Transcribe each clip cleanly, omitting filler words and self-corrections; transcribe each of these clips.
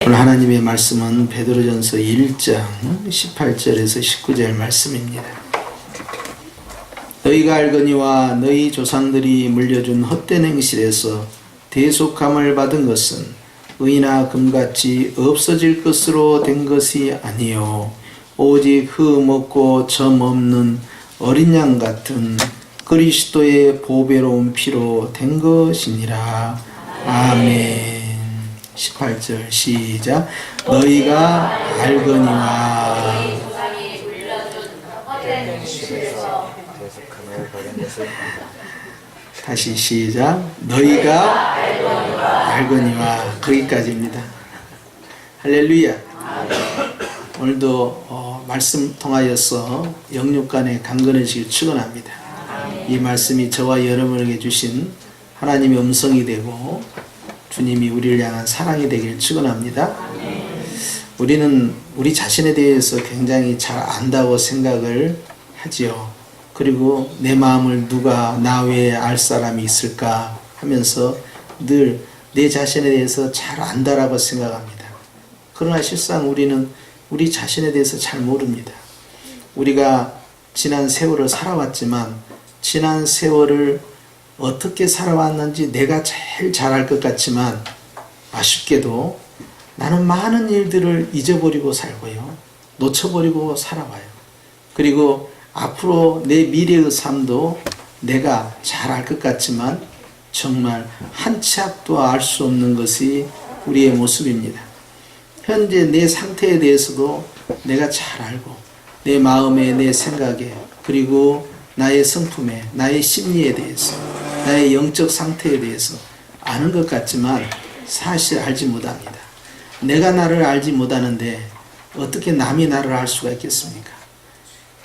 오늘 하나님의 말씀은 베드로전서 1장 18절에서 19절 말씀입니다. 너희가 알거니와 너희 조상들이 물려준 헛된 행실에서 대속함을 받은 것은 의나 금같이 없어질 것으로 된 것이 아니요 오직 흠없고 점 없는 어린 양 같은 그리스도의 보배로운 피로 된 것이니라. 아멘. 18절 시작. 너희가 알거니와 다시 시작. 너희가 알거니와 거기까지입니다. 할렐루야. 오늘도 말씀 통하여서 영육 간에 강건해지길 축원합니다. 이 말씀이 저와 여러분에게 주신 하나님의 음성이 되고 주님이 우리를 향한 사랑이 되길 축원합니다. 우리는 우리 자신에 대해서 굉장히 잘 안다고 생각을 하지요. 그리고 내 마음을 누가 나 외에 알 사람이 있을까 하면서 늘 내 자신에 대해서 잘 안다라고 생각합니다. 그러나 실상 우리는 우리 자신에 대해서 잘 모릅니다. 우리가 지난 세월을 살아왔지만 지난 세월을 어떻게 살아왔는지 내가 제일 잘 알 것 같지만 아쉽게도 나는 많은 일들을 잊어버리고 살고요. 놓쳐버리고 살아와요. 그리고 앞으로 내 미래의 삶도 내가 잘 알 것 같지만 정말 한 치 앞도 알 수 없는 것이 우리의 모습입니다. 현재 내 상태에 대해서도 내가 잘 알고 내 마음에 내 생각에 그리고 나의 성품에 나의 심리에 대해서 나의 영적 상태에 대해서 아는 것 같지만 사실 알지 못합니다. 내가 나를 알지 못하는데 어떻게 남이 나를 알 수가 있겠습니까?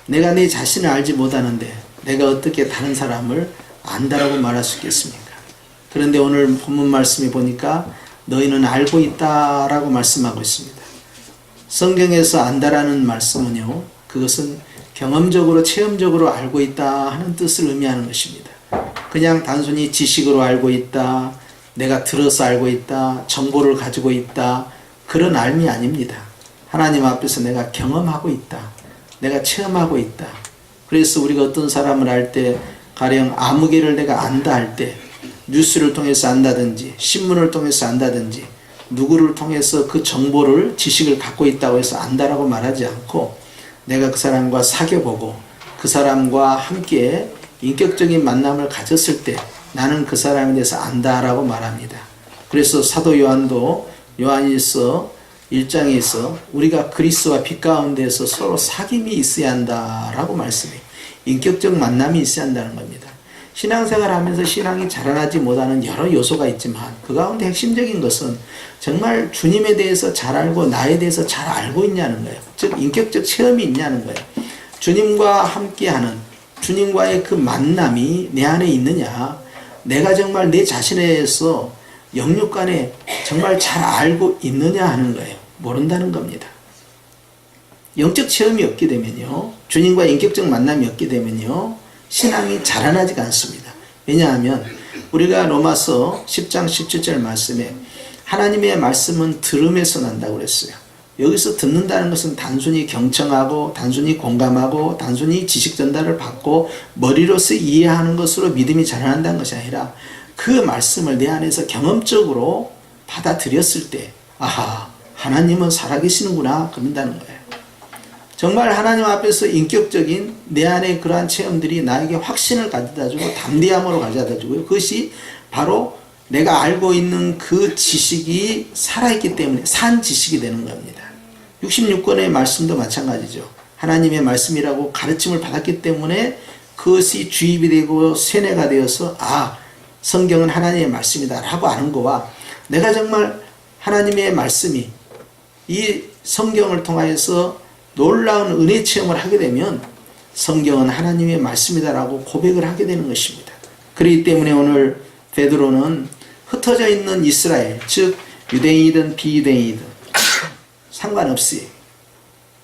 내가 내 자신을 알지 못하는데 내가 어떻게 다른 사람을 안다라고 말할 수 있겠습니까? 그런데 오늘 본문 말씀에 보니까 너희는 알고 있다라고 말씀하고 있습니다. 성경에서 안다라는 말씀은요, 그것은 경험적으로 체험적으로 알고 있다 하는 뜻을 의미하는 것입니다. 그냥 단순히 지식으로 알고 있다, 내가 들어서 알고 있다, 정보를 가지고 있다, 그런 알미 아닙니다. 하나님 앞에서 내가 경험하고 있다, 내가 체험하고 있다. 그래서 우리가 어떤 사람을 알 때 가령 아무개를 내가 안다 할 때 뉴스를 통해서 안다든지 신문을 통해서 안다든지 누구를 통해서 그 정보를 지식을 갖고 있다고 해서 안다라고 말하지 않고 내가 그 사람과 사귀어보고 그 사람과 함께 인격적인 만남을 가졌을 때 나는 그 사람에 대해서 안다라고 말합니다. 그래서 사도 요한도 요한일서 1장에서 우리가 그리스도와 빛 가운데서 서로 사귐이 있어야 한다라고 말씀해요. 인격적 만남이 있어야 한다는 겁니다. 신앙생활 하면서 신앙이 자라나지 못하는 여러 요소가 있지만 그 가운데 핵심적인 것은 정말 주님에 대해서 잘 알고 나에 대해서 잘 알고 있냐는 거예요. 즉 인격적 체험이 있냐는 거예요. 주님과 함께하는 주님과의 그 만남이 내 안에 있느냐, 내가 정말 내 자신에 대해서 영육간에 정말 잘 알고 있느냐 하는 거예요. 모른다는 겁니다. 영적 체험이 없게 되면요, 주님과 인격적 만남이 없게 되면요, 신앙이 자라나지가 않습니다. 왜냐하면 우리가 로마서 10장 17절 말씀에 하나님의 말씀은 들음에서 난다고 그랬어요. 여기서 듣는다는 것은 단순히 경청하고 단순히 공감하고 단순히 지식 전달을 받고 머리로서 이해하는 것으로 믿음이 자라난다는 것이 아니라 그 말씀을 내 안에서 경험적으로 받아들였을 때 아하, 하나님은 살아계시는구나 그런다는 거예요. 정말 하나님 앞에서 인격적인 내 안에 그러한 체험들이 나에게 확신을 가져다주고 담대함으로 가져다주고요. 그것이 바로 내가 알고 있는 그 지식이 살아있기 때문에 산 지식이 되는 겁니다. 66권의 말씀도 마찬가지죠. 하나님의 말씀이라고 가르침을 받았기 때문에 그것이 주입이 되고 세뇌가 되어서 아, 성경은 하나님의 말씀이다 라고 아는 거와 내가 정말 하나님의 말씀이 이 성경을 통하여서 놀라운 은혜 체험을 하게 되면 성경은 하나님의 말씀이다라고 고백을 하게 되는 것입니다. 그렇기 때문에 오늘 베드로는 흩어져 있는 이스라엘, 즉 유대인이든 비유대인이든 상관없이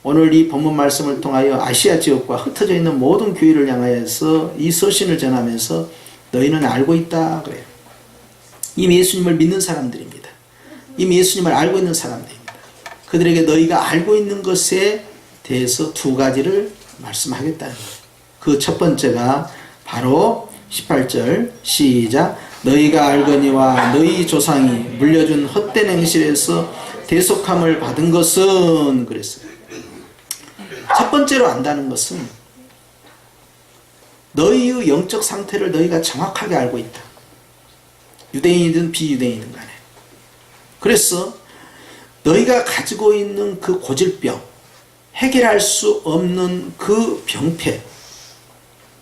오늘 이 본문 말씀을 통하여 아시아 지역과 흩어져 있는 모든 교회를 향하여서 이 서신을 전하면서 너희는 알고 있다 그래요. 이미 예수님을 믿는 사람들입니다. 이미 예수님을 알고 있는 사람들입니다. 그들에게 너희가 알고 있는 것에 대해서 두 가지를 말씀하겠다는 거예요. 그 첫 번째가 바로 18절 시작. 너희가 알거니와 너희 조상이 물려준 헛된 행실에서 대속함을 받은 것은 그랬어요. 첫 번째로 안다는 것은 너희의 영적 상태를 너희가 정확하게 알고 있다. 유대인이든 비유대인이든 간에. 그래서 너희가 가지고 있는 그 고질병, 해결할 수 없는 그 병폐,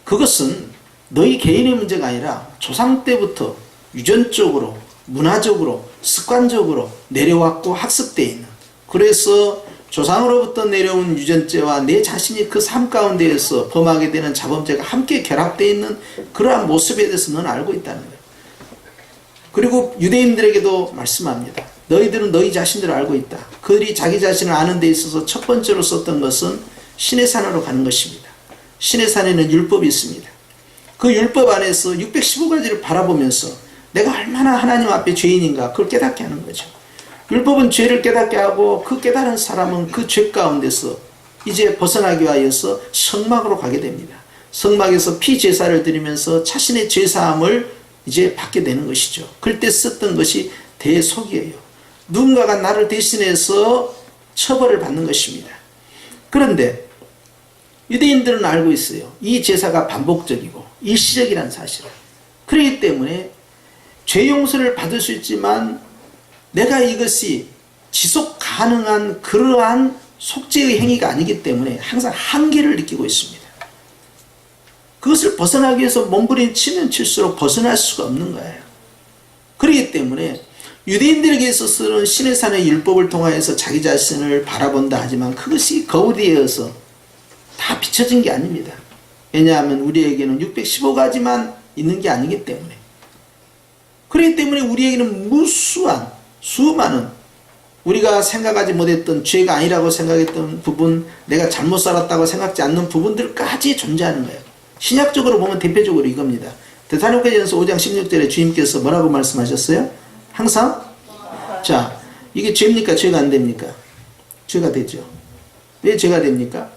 그것은 너희 개인의 문제가 아니라 조상 때부터 유전적으로, 문화적으로, 습관적으로 내려왔고 학습되어 있는, 그래서 조상으로부터 내려온 유전죄와 내 자신이 그 삶 가운데에서 범하게 되는 자범죄가 함께 결합되어 있는 그러한 모습에 대해서 너는 알고 있다는 거예요. 그리고 유대인들에게도 말씀합니다. 너희들은 너희 자신들을 알고 있다. 그들이 자기 자신을 아는 데 있어서 첫 번째로 썼던 것은 신의 산으로 가는 것입니다. 신의 산에는 율법이 있습니다. 그 율법 안에서 615가지를 바라보면서 내가 얼마나 하나님 앞에 죄인인가 그걸 깨닫게 하는 거죠. 율법은 죄를 깨닫게 하고 그 깨달은 사람은 그 죄 가운데서 이제 벗어나기 위하여서 성막으로 가게 됩니다. 성막에서 피제사를 드리면서 자신의 죄사함을 이제 받게 되는 것이죠. 그때 썼던 것이 대속이에요. 누군가가 나를 대신해서 처벌을 받는 것입니다. 그런데 유대인들은 알고 있어요. 이 제사가 반복적이고 일시적이라는 사실을. 그렇기 때문에 죄 용서를 받을 수 있지만 내가 이것이 지속 가능한 그러한 속죄의 행위가 아니기 때문에 항상 한계를 느끼고 있습니다. 그것을 벗어나기 위해서 몸부림치면 칠수록 벗어날 수가 없는 거예요. 그렇기 때문에 유대인들에게 있어서는 신의 산의 율법을 통하여서 자기 자신을 바라본다 하지만 그것이 거울이어서 다 비춰진 게 아닙니다. 왜냐하면 우리에게는 615가지만 있는 게 아니기 때문에. 그렇기 때문에 우리에게는 무수한 수많은 우리가 생각하지 못했던 죄가 아니라고 생각했던 부분, 내가 잘못 살았다고 생각지 않는 부분들까지 존재하는 거예요. 신약적으로 보면 대표적으로 이겁니다. 데살로니가전서 5장 16절에 주님께서 뭐라고 말씀하셨어요? 항상? 자, 이게 죄입니까? 죄가 안 됩니까? 죄가 되죠. 왜 죄가 됩니까?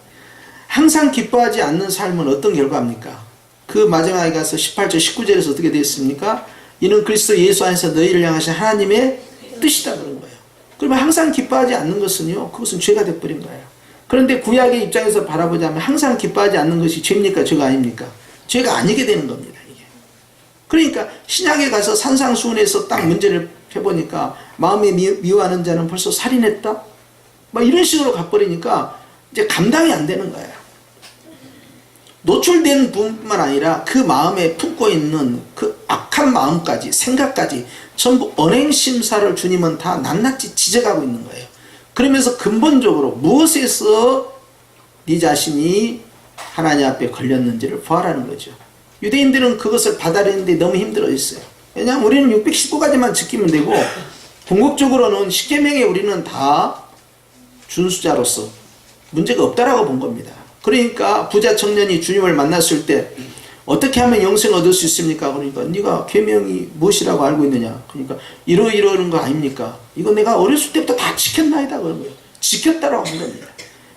항상 기뻐하지 않는 삶은 어떤 결과입니까? 그 마지막에 가서 18절 19절에서 어떻게 되어 있습니까? 이는 그리스도 예수 안에서 너희를 향하신 하나님의 뜻이다 그런 거예요. 그러면 항상 기뻐하지 않는 것은요, 그것은 죄가 되어버린 거예요. 그런데 구약의 입장에서 바라보자면 항상 기뻐하지 않는 것이 죄입니까? 죄가 아닙니까? 죄가 아니게 되는 겁니다. 이게. 그러니까 신약에 가서 산상수훈에서 딱 문제를 펴보니까 마음에 미워하는 자는 벌써 살인했다? 막 이런 식으로 가버리니까 이제 감당이 안 되는 거예요. 노출된 뿐만 아니라 그 마음에 품고 있는 그 악한 마음까지, 생각까지 전부 언행심사를 주님은 다 낱낱이 지적하고 있는 거예요. 그러면서 근본적으로 무엇에서 네 자신이 하나님 앞에 걸렸는지를 보아라는 거죠. 유대인들은 그것을 받아들이는데 너무 힘들어 있어요. 왜냐하면 우리는 615가지만 지키면 되고 궁극적으로는 십계명에 우리는 다 준수자로서 문제가 없다라고 본 겁니다. 그러니까 부자 청년이 주님을 만났을 때 어떻게 하면 영생을 얻을 수 있습니까? 그러니까 네가 계명이 무엇이라고 알고 있느냐? 그러니까 이러이러는 거 아닙니까? 이거 내가 어렸을 때부터 다 지켰나이다 그런 거예요. 지켰다라고 한 겁니다.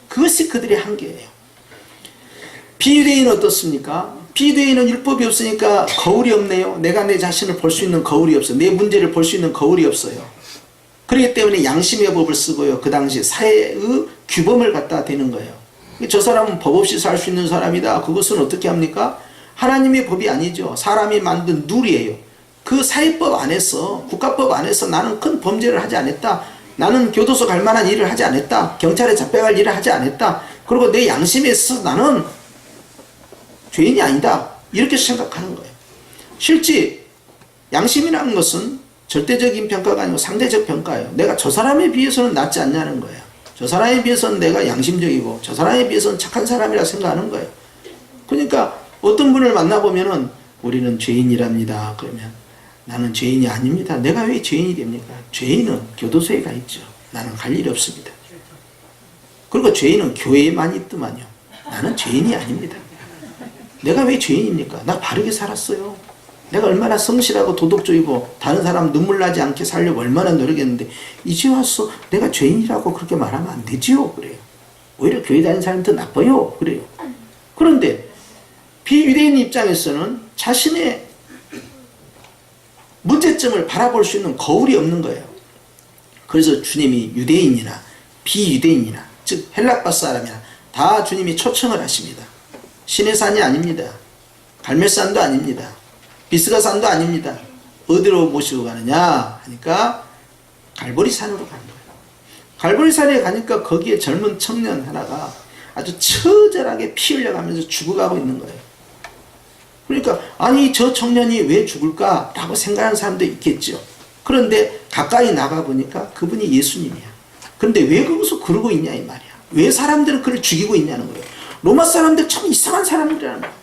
그것이 그들의 한계예요. 비유대인은 어떻습니까? 비유대인은 율법이 없으니까 거울이 없네요. 내가 내 자신을 볼 수 있는 거울이 없어요. 내 문제를 볼 수 있는 거울이 없어요. 그렇기 때문에 양심의 법을 쓰고요. 그 당시 사회의 규범을 갖다 대는 거예요. 저 사람은 법 없이 살 수 있는 사람이다. 그것은 어떻게 합니까? 하나님의 법이 아니죠. 사람이 만든 룰이에요. 그 사회법 안에서, 국가법 안에서 나는 큰 범죄를 하지 않았다. 나는 교도소 갈 만한 일을 하지 않았다. 경찰에 잡혀갈 일을 하지 않았다. 그리고 내 양심에 있어서 나는 죄인이 아니다. 이렇게 생각하는 거예요. 실제 양심이라는 것은 절대적인 평가가 아니고 상대적 평가예요. 내가 저 사람에 비해서는 낫지 않냐는 거예요. 저 사람에 비해서는 내가 양심적이고 저 사람에 비해서는 착한 사람이라 생각하는 거예요. 그러니까 어떤 분을 만나보면은 우리는 죄인이랍니다. 그러면 나는 죄인이 아닙니다. 내가 왜 죄인이 됩니까? 죄인은 교도소에 가 있죠. 나는 갈 일이 없습니다. 그리고 죄인은 교회에만 있더만요. 나는 죄인이 아닙니다. 내가 왜 죄인입니까? 나 바르게 살았어요. 내가 얼마나 성실하고 도덕적이고 다른 사람 눈물 나지 않게 살려고 얼마나 노력했는데 이제 와서 내가 죄인이라고 그렇게 말하면 안 되지요. 그래요. 오히려 교회 다니는 사람이 더 나빠요. 그래요. 그런데 비유대인 입장에서는 자신의 문제점을 바라볼 수 있는 거울이 없는 거예요. 그래서 주님이 유대인이나 비유대인이나 즉 헬라파 사람이나 다 주님이 초청을 하십니다. 시내산이 아닙니다. 갈멜산도 아닙니다. 비스가산도 아닙니다. 어디로 모시고 가느냐 하니까 갈보리산으로 가는 거예요. 갈보리산에 가니까 거기에 젊은 청년 하나가 아주 처절하게 피 흘려가면서 죽어가고 있는 거예요. 그러니까 아니 저 청년이 왜 죽을까 라고 생각하는 사람도 있겠죠. 그런데 가까이 나가보니까 그분이 예수님이야. 그런데 왜 거기서 그러고 있냐 이 말이야. 왜 사람들은 그를 죽이고 있냐는 거예요. 로마 사람들 참 이상한 사람들이라는 거예요.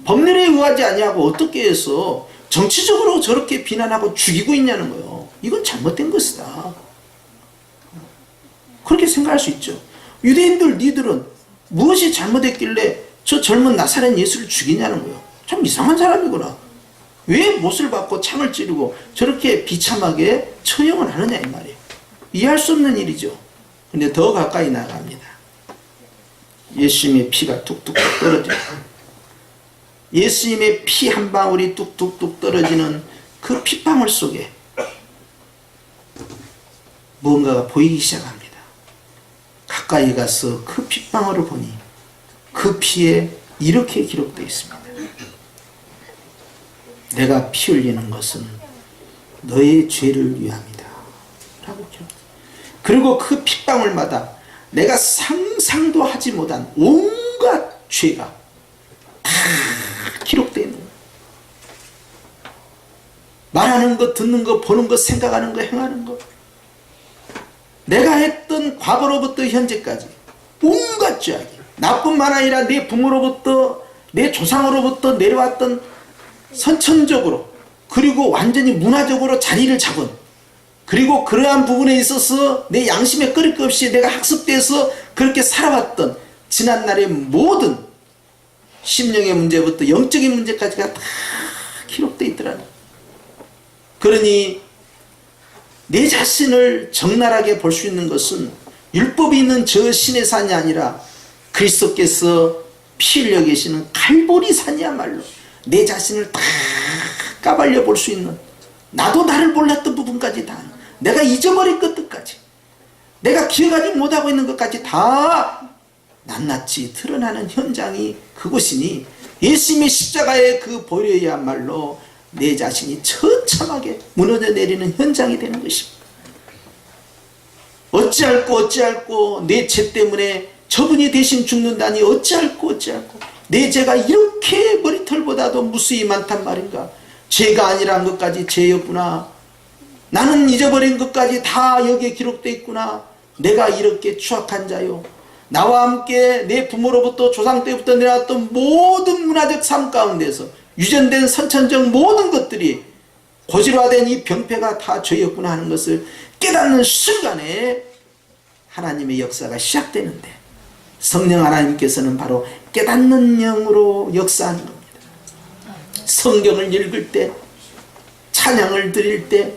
법률에 의하지 아니하고 어떻게 해서 정치적으로 저렇게 비난하고 죽이고 있냐는 거예요. 이건 잘못된 것이다. 그렇게 생각할 수 있죠. 유대인들 니들은 무엇이 잘못했길래 저 젊은 나사렛 예수를 죽이냐는 거예요. 참 이상한 사람이구나. 왜 못을 받고 창을 찌르고 저렇게 비참하게 처형을 하느냐 이 말이에요. 이해할 수 없는 일이죠. 근데 더 가까이 나갑니다. 예수님의 피가 뚝뚝 떨어져요. 예수님의 피 한 방울이 뚝뚝뚝 떨어지는 그 핏방울 속에 무언가가 보이기 시작합니다. 가까이 가서 그 핏방울을 보니 그 피에 이렇게 기록되어 있습니다. 내가 피 흘리는 것은 너의 죄를 위함이다 라고 기록합니다. 그리고 그 핏방울마다 내가 상상도 하지 못한 온갖 죄가 다 기록되어 있는 거예요. 말하는 것, 듣는 것, 보는 것, 생각하는 것, 행하는 것, 내가 했던 과거로부터 현재까지 온갖 죄악이 나뿐만 아니라 내 부모로부터 내 조상으로부터 내려왔던 선천적으로 그리고 완전히 문화적으로 자리를 잡은, 그리고 그러한 부분에 있어서 내 양심에 끄릴 것 없이 내가 학습돼서 그렇게 살아왔던 지난날의 모든 심령의 문제부터 영적인 문제까지가 다 기록되어 있더라는 거예요. 그러니 내 자신을 적나라하게 볼 수 있는 것은 율법이 있는 저 신의 산이 아니라 그리스도께서 피 흘려 계시는 갈보리 산이야말로 내 자신을 다 까발려 볼 수 있는, 나도 나를 몰랐던 부분까지 다, 내가 잊어버린 것들까지, 내가 기억하지 못하고 있는 것까지 다 낱낱이 드러나는 현장이 그곳이니 예수님의 십자가의 그 보혈이야말로 내 자신이 처참하게 무너져 내리는 현장이 되는 것입니다. 어찌할꼬 내 죄 때문에 저분이 대신 죽는다니 어찌할꼬 내 죄가 이렇게 머리털보다도 무수히 많단 말인가. 죄가 아니란 것까지 죄였구나. 나는 잊어버린 것까지 다 여기에 기록되어 있구나. 내가 이렇게 추악한 자요. 나와 함께 내 부모로부터 조상 때부터 내려왔던 모든 문화적 삶 가운데서 유전된 선천적 모든 것들이 고질화된 이 병폐가 다 죄였구나 하는 것을 깨닫는 순간에 하나님의 역사가 시작되는데, 성령 하나님께서는 바로 깨닫는 영으로 역사하는 겁니다. 성경을 읽을 때, 찬양을 드릴 때,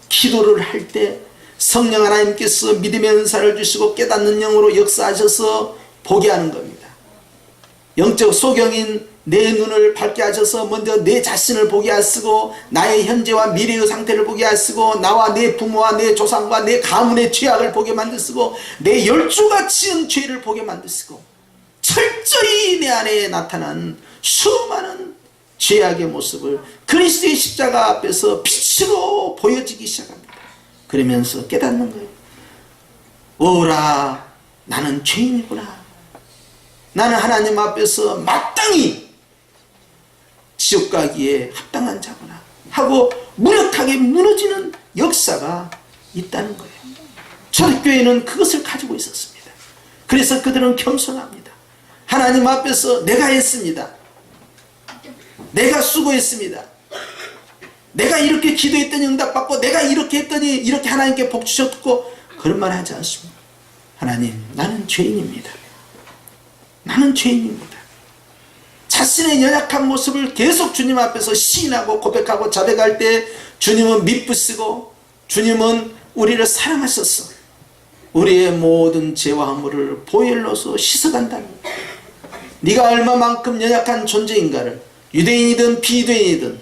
기도를 할 때 성령 하나님께서 믿음의 은사를 주시고 깨닫는 영으로 역사하셔서 보게 하는 겁니다. 영적 소경인 내 눈을 밝게 하셔서 먼저 내 자신을 보게 하시고 나의 현재와 미래의 상태를 보게 하시고 나와 내 부모와 내 조상과 내 가문의 죄악을 보게 만드시고 내 열주가 지은 죄를 보게 만드시고 철저히 내 안에 나타난 수많은 죄악의 모습을 그리스도의 십자가 앞에서 빛으로 보여지기 시작합니다. 그러면서 깨닫는 거예요. 오라, 나는 죄인이구나. 나는 하나님 앞에서 마땅히 지옥 가기에 합당한 자구나 하고 무력하게 무너지는 역사가 있다는 거예요. 초대교회는 그것을 가지고 있었습니다. 그래서 그들은 겸손합니다. 하나님 앞에서 내가 했습니다. 내가 수고했습니다. 내가 이렇게 기도했더니 응답받고 내가 이렇게 했더니 이렇게 하나님께 복 주셨고 그런 말 하지 않습니다. 하나님, 나는 죄인입니다. 나는 죄인입니다. 자신의 연약한 모습을 계속 주님 앞에서 시인하고 고백하고 자백할 때 주님은 미쁘시고 주님은 우리를 사랑하셨어. 우리의 모든 죄와 허물을 보혈로서 씻어간다는 거야. 네가 얼마만큼 연약한 존재인가를 유대인이든 비유대인이든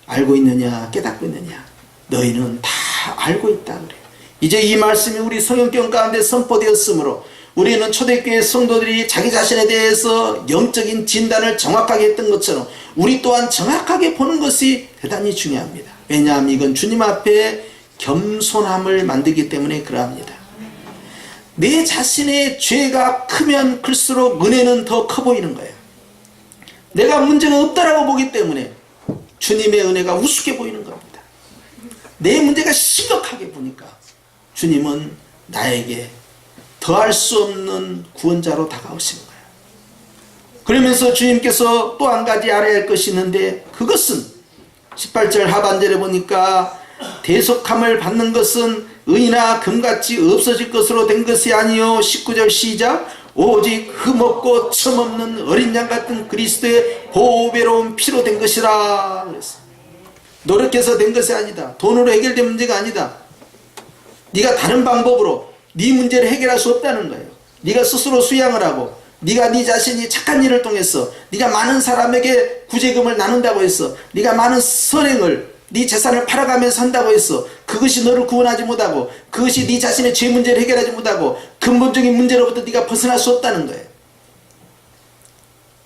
알고 있느냐 깨닫고 있느냐. 너희는 다 알고 있다 그래. 이제 이 말씀이 우리 성경경 가운데 선포되었으므로 우리는 초대교회 성도들이 자기 자신에 대해서 영적인 진단을 정확하게 했던 것처럼 우리 또한 정확하게 보는 것이 대단히 중요합니다. 왜냐하면 이건 주님 앞에 겸손함을 만들기 때문에 그러합니다. 내 자신의 죄가 크면 클수록 은혜는 더 커 보이는 거예요. 내가 문제가 없다라고 보기 때문에 주님의 은혜가 우습게 보이는 겁니다. 내 문제가 심각하게 보니까 주님은 나에게 더할 수 없는 구원자로 다가오신 거예요. 그러면서 주님께서 또 한 가지 알아야 할 것이 있는데 그것은 18절 하반절에 보니까 대속함을 받는 것은 은이나 금같이 없어질 것으로 된 것이 아니요 19절 시작 오직 흠없고 첨없는 어린 양 같은 그리스도의 보배로운 피로 된 것이라 그랬어요. 노력해서 된 것이 아니다. 돈으로 해결된 문제가 아니다. 네가 다른 방법으로 네 문제를 해결할 수 없다는 거예요. 네가 스스로 수양을 하고 네가 네 자신이 착한 일을 통해서 네가 많은 사람에게 구제금을 나눈다고 해서 네가 많은 선행을 네 재산을 팔아가면서 한다고 해서 그것이 너를 구원하지 못하고 그것이 네 자신의 죄 문제를 해결하지 못하고 근본적인 문제로부터 네가 벗어날 수 없다는 거예요.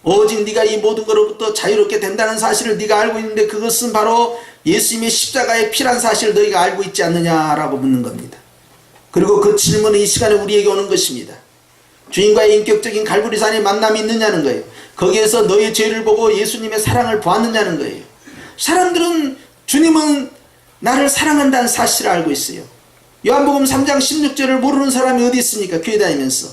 오직 네가 이 모든 것으로부터 자유롭게 된다는 사실을 네가 알고 있는데 그것은 바로 예수님의 십자가의 피란 사실을 너희가 알고 있지 않느냐라고 묻는 겁니다. 그리고 그 질문은 이 시간에 우리에게 오는 것입니다. 주님과의 인격적인 갈보리산의 만남이 있느냐는 거예요. 거기에서 너의 죄를 보고 예수님의 사랑을 보았느냐는 거예요. 사람들은 주님은 나를 사랑한다는 사실을 알고 있어요. 요한복음 3장 16절을 모르는 사람이 어디 있습니까? 교회 다니면서.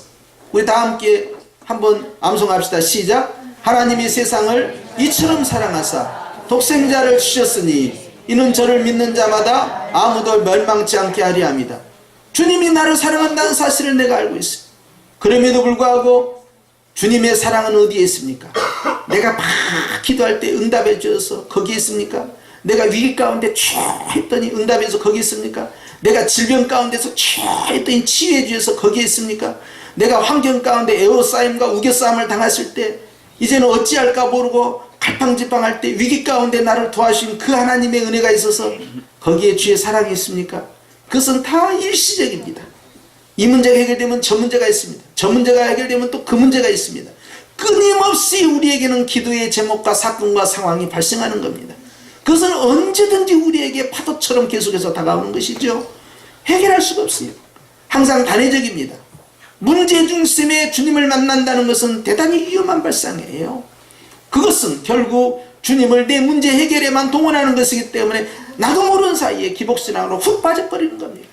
우리 다 함께 한번 암송합시다. 시작. 하나님이 세상을 이처럼 사랑하사 독생자를 주셨으니 이는 저를 믿는 자마다 아무도 멸망치 않게 하려 합니다. 주님이 나를 사랑한다는 사실을 내가 알고 있어요. 그럼에도 불구하고 주님의 사랑은 어디에 있습니까? 내가 막 기도할 때 응답해 주셔서 거기에 있습니까? 내가 위기 가운데 했더니 응답해서 거기 있습니까? 내가 질병 가운데서 했더니 치유해 주셔서 거기에 있습니까? 내가 환경 가운데 애워싸임과 우겨싸임을 당했을 때 이제는 어찌할까 모르고 갈팡질팡할 때 위기 가운데 나를 도와주신 그 하나님의 은혜가 있어서 거기에 주의 사랑이 있습니까? 그것은 다 일시적입니다. 이 문제가 해결되면 저 문제가 있습니다. 저 문제가 해결되면 또 그 문제가 있습니다. 끊임없이 우리에게는 기도의 제목과 사건과 상황이 발생하는 겁니다. 그것은 언제든지 우리에게 파도처럼 계속해서 다가오는 것이죠. 해결할 수가 없어요. 항상 단회적입니다. 문제 중심에 주님을 만난다는 것은 대단히 위험한 발상이에요. 그것은 결국 주님을 내 문제 해결에만 동원하는 것이기 때문에 나도 모르는 사이에 기복신앙으로 훅 빠져버리는 겁니다.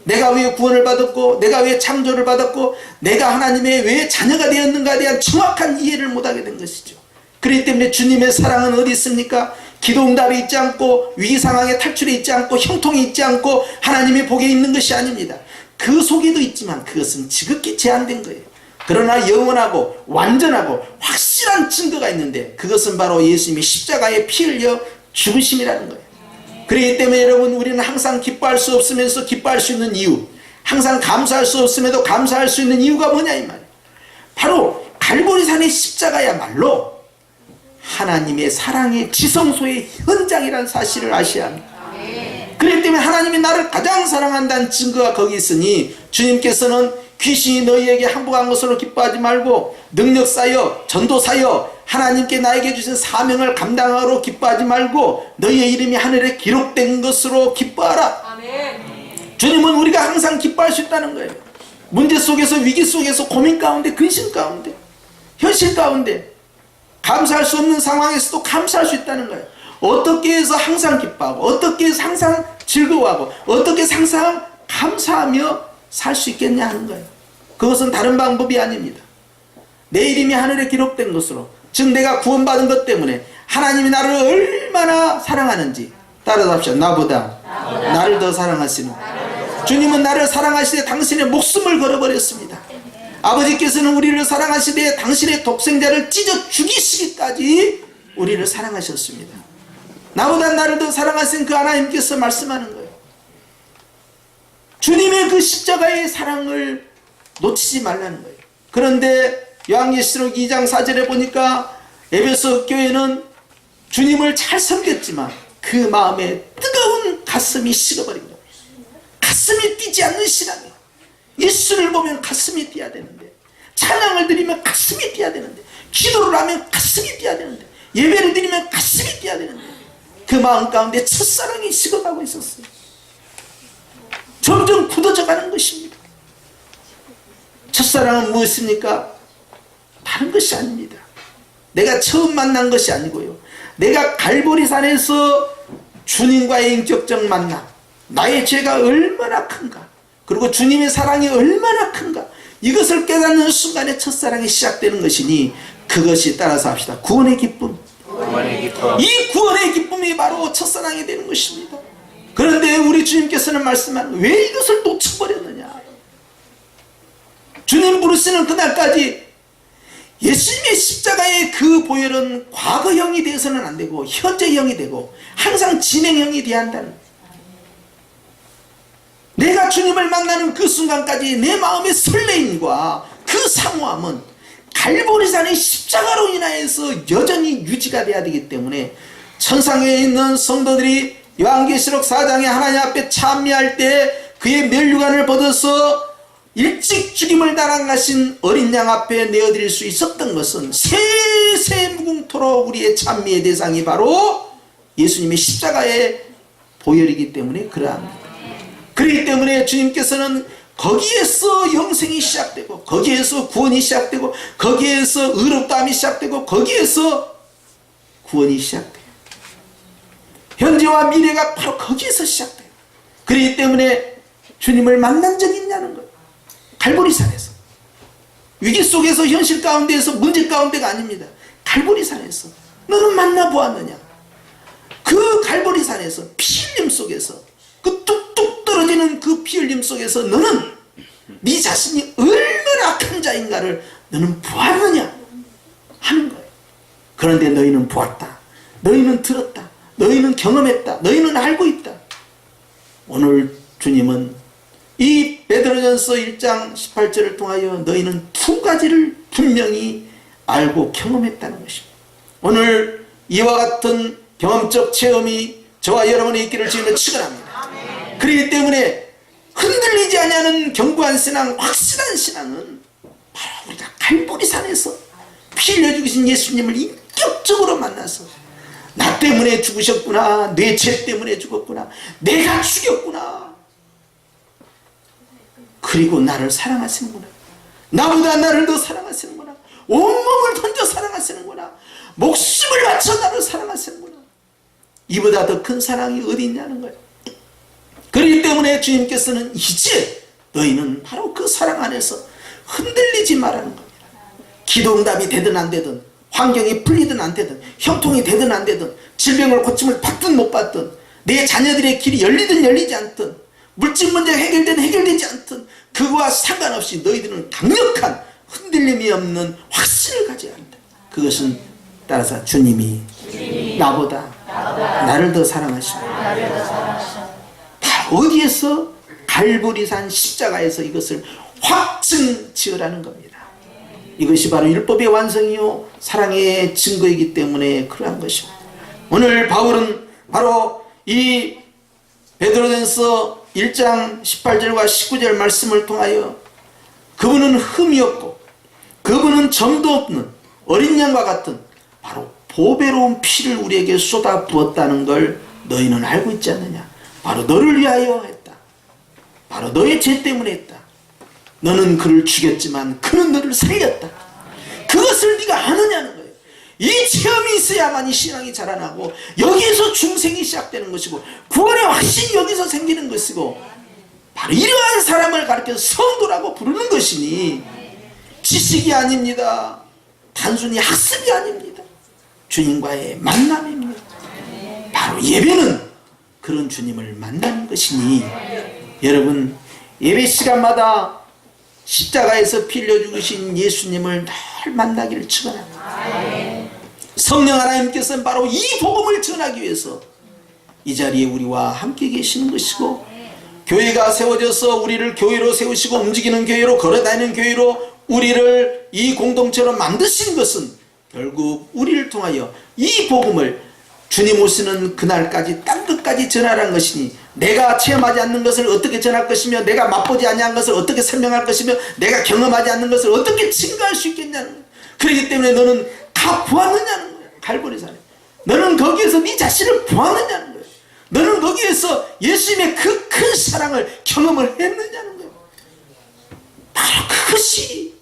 내가 왜 구원을 받았고 내가 왜 창조를 받았고 내가 하나님의 왜 자녀가 되었는가에 대한 정확한 이해를 못하게 된 것이죠. 그렇기 때문에 주님의 사랑은 어디 있습니까? 기도응답이 있지 않고 위기상황의 탈출이 있지 않고 형통이 있지 않고 하나님의 복에 있는 것이 아닙니다. 그 속에도 있지만 그것은 지극히 제한된 거예요. 그러나 영원하고 완전하고 확실한 증거가 있는데 그것은 바로 예수님이 십자가에 피 흘려 죽으심이라는 거예요. 그렇기 때문에 여러분 우리는 항상 기뻐할 수 없으면서 기뻐할 수 있는 이유, 항상 감사할 수 없음에도 감사할 수 있는 이유가 뭐냐 이 말이에요. 바로 갈보리산의 십자가야말로 하나님의 사랑의 지성소의 현장이라는 사실을 아셔야 합니다. 그렇기 때문에 하나님이 나를 가장 사랑한다는 증거가 거기 있으니 주님께서는 귀신이 너희에게 항복한 것으로 기뻐하지 말고 능력 쌓여 전도 쌓여 하나님께 나에게 주신 사명을 감당하러 기뻐하지 말고 너희의 이름이 하늘에 기록된 것으로 기뻐하라. 아멘. 주님은 우리가 항상 기뻐할 수 있다는 거예요. 문제 속에서 위기 속에서 고민 가운데 근심 가운데 현실 가운데 감사할 수 없는 상황에서도 감사할 수 있다는 거예요. 어떻게 해서 항상 기뻐하고 어떻게 해서 항상 즐거워하고 어떻게 해서 항상 감사하며 살 수 있겠냐 하는 거예요. 그것은 다른 방법이 아닙니다. 내 이름이 하늘에 기록된 것으로 즉 내가 구원받은 것 때문에 하나님이 나를 얼마나 사랑하는지 따라서 합시다. 나보다 나를 더 사랑하시는 주님은 나를 사랑하시되 당신의 목숨을 걸어버렸습니다. 아버지께서는 우리를 사랑하시되 당신의 독생자를 찢어 죽이시기까지 우리를 사랑하셨습니다. 나보다 나를 더 사랑하신 그 하나님께서 말씀하는 거예요. 주님의 그 십자가의 사랑을 놓치지 말라는 거예요. 그런데 요한계시록 2장 4절에 보니까 에베소 교회는 주님을 잘 섬겼지만 그 마음에 뜨거운 가슴이 식어버린 거예요. 가슴이 뛰지 않는 신앙이에요. 예수를 보면 가슴이 뛰어야 되는데, 찬양을 드리면 가슴이 뛰어야 되는데, 기도를 하면 가슴이 뛰어야 되는데, 예배를 드리면 가슴이 뛰어야 되는데, 그 마음 가운데 첫사랑이 식어가고 있었어요. 점점 굳어져 가는 것입니다. 첫사랑은 무엇입니까? 다른 것이 아닙니다. 내가 처음 만난 것이 아니고요, 내가 갈보리산에서 주님과의 인격적 만남, 나의 죄가 얼마나 큰가, 그리고 주님의 사랑이 얼마나 큰가, 이것을 깨닫는 순간에 첫사랑이 시작되는 것이니, 그것이 따라서 합시다. 구원의 기쁨. 이 구원의 기쁨이 바로 첫사랑이 되는 것입니다. 그런데 우리 주님께서는 말씀하는, 왜 이것을 놓쳐버렸느냐. 주님 부르시는 그날까지 예수님의 십자가의 그 보혈은 과거형이 되어서는 안 되고 현재형이 되고 항상 진행형이 되어야 한다는 거예요. 내가 주님을 만나는 그 순간까지 내 마음의 설레임과 그 사모함은 갈보리산의 십자가로 인하여서 여전히 유지가 돼야 되기 때문에, 천상에 있는 성도들이 요한계시록 4장에 하나님 앞에 참여할 때 그의 면류관을 벗어서 일찍 죽임을 당하신 어린 양 앞에 내어드릴 수 있었던 것은 세세 무궁토록 우리의 찬미의 대상이 바로 예수님의 십자가의 보혈이기 때문에 그러합니다. 그렇기 때문에 주님께서는 거기에서 영생이 시작되고, 거기에서 구원이 시작되고, 거기에서 의롭다함이 시작되고, 거기에서 구원이 시작돼요. 현재와 미래가 바로 거기에서 시작돼요. 그렇기 때문에 주님을 만난 적이 있냐는 거예요. 갈보리산에서, 위기 속에서, 현실 가운데에서, 문제 가운데가 아닙니다. 갈보리산에서 너는 만나보았느냐. 그 갈보리산에서, 피 흘림 속에서, 그 뚝뚝 떨어지는 그 피 흘림 속에서 너는 네 자신이 얼마나 악한 자인가를 너는 보았느냐 하는 거예요. 그런데 너희는 보았다, 너희는 들었다, 너희는 경험했다, 너희는 알고 있다. 오늘 주님은 이 베드로전서 1장 18절을 통하여 너희는 두 가지를 분명히 알고 경험했다는 것입니다. 오늘 이와 같은 경험적 체험이 저와 여러분의 있기를 주님은 축원합니다. 그렇기 때문에 흔들리지 아니하는 견고한 신앙, 확실한 신앙은 바로 우리가 갈보리산에서 피 흘려 죽으신 예수님을 인격적으로 만나서, 나 때문에 죽으셨구나, 내 죄 때문에 죽었구나, 내가 죽였구나, 그리고 나를 사랑하시는구나, 나보다 나를 더 사랑하시는구나, 온몸을 던져 사랑하시는구나, 목숨을 바쳐 나를 사랑하시는구나, 이보다 더 큰 사랑이 어디 있냐는 거예요. 그렇기 때문에 주님께서는 이제 너희는 바로 그 사랑 안에서 흔들리지 말라는 겁니다. 기도응답이 되든 안 되든, 환경이 풀리든 안 되든, 형통이 되든 안 되든, 질병을 고침을 받든 못 받든, 내 자녀들의 길이 열리든 열리지 않든, 물질 문제가 해결되든 해결되지 않든, 그거와 상관없이 너희들은 강력한 흔들림이 없는 확신을 가져야 한다. 그것은 따라서 주님이 나보다 나를 더 사랑하시고, 어디에서? 갈보리산 십자가에서 이것을 확증 지으라는 겁니다. 이것이 바로 율법의 완성이요 사랑의 증거이기 때문에 그러한 것입니다. 오늘 바울은 바로 이 베드로전서 1장 18절과 19절 말씀을 통하여 그분은 흠이 없고 그분은 점도 없는 어린 양과 같은 바로 보배로운 피를 우리에게 쏟아 부었다는 걸 너희는 알고 있지 않느냐. 바로 너를 위하여 했다. 바로 너의 죄 때문에 했다. 너는 그를 죽였지만 그는 너를 살렸다. 그것을 네가 아느냐는 거예요. 이 체험이 있어야만이 신앙이 자라나고, 여기에서 중생이 시작되는 것이고, 구원의 확신이 여기서 생기는 것이고, 바로 이러한 사람을 가르쳐서 성도라고 부르는 것이니 지식이 아닙니다. 단순히 학습이 아닙니다. 주님과의 만남입니다. 바로 예배는 그런 주님을 만나는 것이니, 여러분 예배 시간마다 십자가에서 피 흘려 죽으신 예수님을 늘 만나기를 축원합니다. 성령 하나님께서는 바로 이 복음을 전하기 위해서 이 자리에 우리와 함께 계시는 것이고, 교회가 세워져서 우리를 교회로 세우시고 움직이는 교회로, 걸어다니는 교회로 우리를 이 공동체로 만드신 것은 결국 우리를 통하여 이 복음을 주님 오시는 그날까지 땅 끝까지 전하라는 것이니, 내가 체험하지 않는 것을 어떻게 전할 것이며, 내가 맛보지 않는 것을 어떻게 설명할 것이며, 내가 경험하지 않는 것을 어떻게 증거할 수 있겠냐는 거예요. 그렇기 때문에 너는 다 보았느냐는 거예요. 갈보리산에 너는 거기에서 네 자신을 보았느냐는 거예요. 너는 거기에서 예수님의 그 큰 사랑을 경험을 했느냐는 거예요. 바로 그것이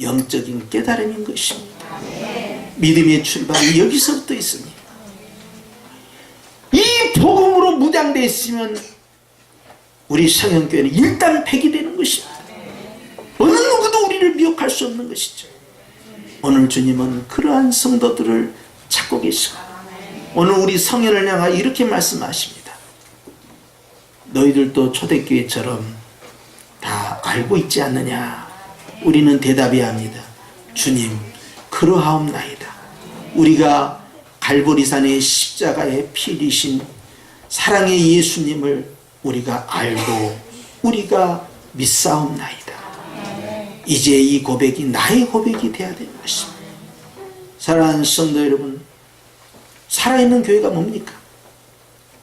영적인 깨달음인 것입니다. 믿음의 출발이 여기서부터 있습니다. 이 복음으로 무장되어 있으면 우리 성현교회는 일단 폐기되는 것입니다. 어느 누구도 우리를 미혹할 수 없는 것이죠. 오늘 주님은 그러한 성도들을 찾고 계시고, 오늘 우리 성현을 향하여 이렇게 말씀하십니다. 너희들도 초대교회처럼 다 알고 있지 않느냐? 우리는 대답해야 합니다. 주님, 그러하옵나이다. 우리가 갈보리산의 십자가에 피 흘리신 사랑의 예수님을 우리가 알고 우리가 믿사옵나이다. 이제 이 고백이 나의 고백이 되어야 되는 것입니다. 사랑하는 성도 여러분, 살아있는 교회가 뭡니까?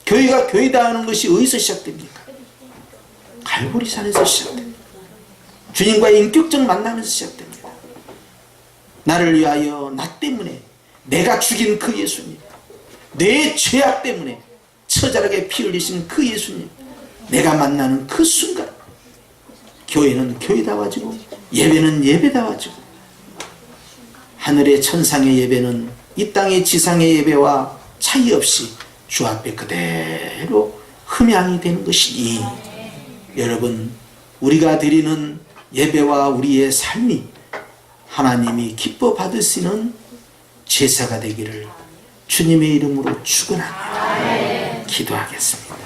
교회가 교회다 하는 것이 어디서 시작됩니까? 갈보리산에서 시작됩니다. 주님과의 인격적 만남에서 시작됩니다. 나를 위하여, 나 때문에, 내가 죽인 그 예수님, 내 죄악 때문에 처절하게 피 흘리신 그 예수님, 내가 만나는 그 순간 교회는 교회다워지고 예배는 예배다워지고, 하늘의 천상의 예배는 이 땅의 지상의 예배와 차이 없이 주 앞에 그대로 흠양이 되는 것이니, 여러분, 우리가 드리는 예배와 우리의 삶이 하나님이 기뻐 받으시는 제사가 되기를 주님의 이름으로 축원합니다. 기도하겠습니다.